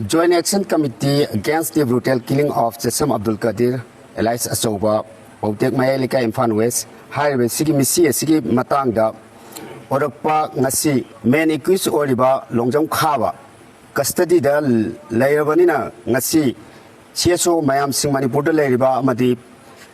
Joint Action Committee against the brutal killing of Chesam Abdul Qadir, Elias Asoba, Pautek Mayalika Imphal West, Highway Sigi Missi, Sigi Matanga, Orakpa Nasi, Main Accused Oriba, Longjong Khawa, Custody the Layavanina, Nasi, CSO Mayam Singh Manipur Lariba, Amadi,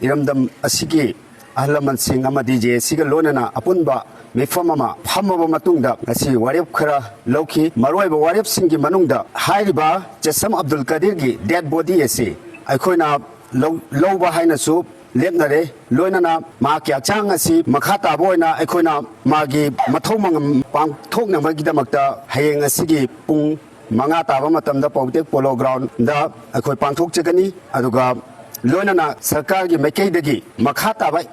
Iramdam Asiki, Ahlaman Singh Amadi, Siga Lonana, Apunba, Mifamama, Hamaba Matunda, Nasi, Warip Kara, Loki, Maroiba Warip Singi Manunda, Haiba, Chesam Abdul Qadirgi, dead body ese. I could now low behind a soup, Lemnare, Loinana, Makia Changasi, Makata Boyna, I could now Magi, Matomang, Pang, Tokna Magidamakta, Hayang a Sigi, Pung, Mangata Vamatam, the Pautek Polo Ground, the Akoi Pantok Chagani, Aduga, Loinana, Sarkagi, Makadagi, Makata,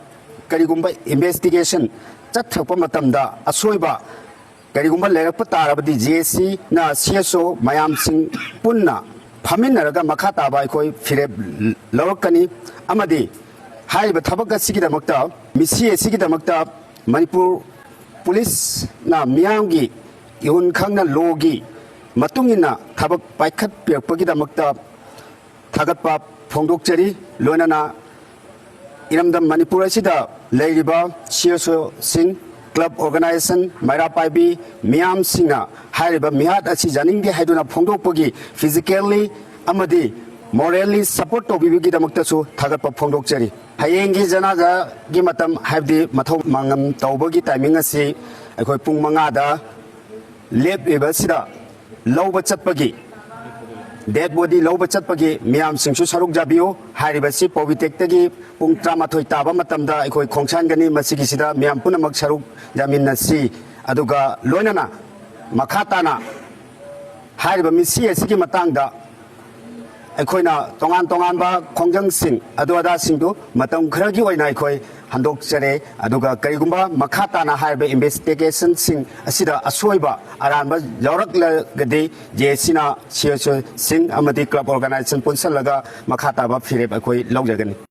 Karigumba investigation. Chatthakpa matamda asoiba karigumba lerakpa tarabadi JC na CSO mayam sing punna phaminaraga makha taba akhoi fireb lawakani amadi haiba thabak asigidamakta misi asigidamakta Manipur police na miyamgi ihun khangna logi matungina thabak paikhat pirpagidamakta thagatpa phongdokchari loinana Iramdam Manipur asida Lairiba, CSO Singh, Club Organization, Maira Paibi, Miam Singha, Hariba Mihat Asi Janingi Haiduna Pongdokpogi, physically, Amadi, morally support to Bibigi Damaktasu, Tagapa Pongdokcheri. Hayengi Janaza, Gimatam, have the Mato Mangam, Taubogi Timingasi, Akoi Pung Mangada, Lep Ibasida, Low Bachapagi. Dead body low budget pagi Miam Singh Saruk Jabio, Haribasi, Povitek, Pung Tramatoi Taba Matamda, Eko Kongsangani, Masikisida, Miam Punamak Saruk, Jamin Nasi, Aduga, Lonana, Makatana, Hariba Missi, Siki Matanga, Ekoina, Tonganba, Kongjang Singh, Aduada Singhu, Matam Kragi Naikoi, Handok Sere, Aduga Karigumba, Makatana Harbe investigation Singh, Asida Asoiba, Aramba, Yorak Gade, Jesina, CSO Singh, Amadi Club Organization, Punsalaga, Makataba, Philip Akoi, Logagan.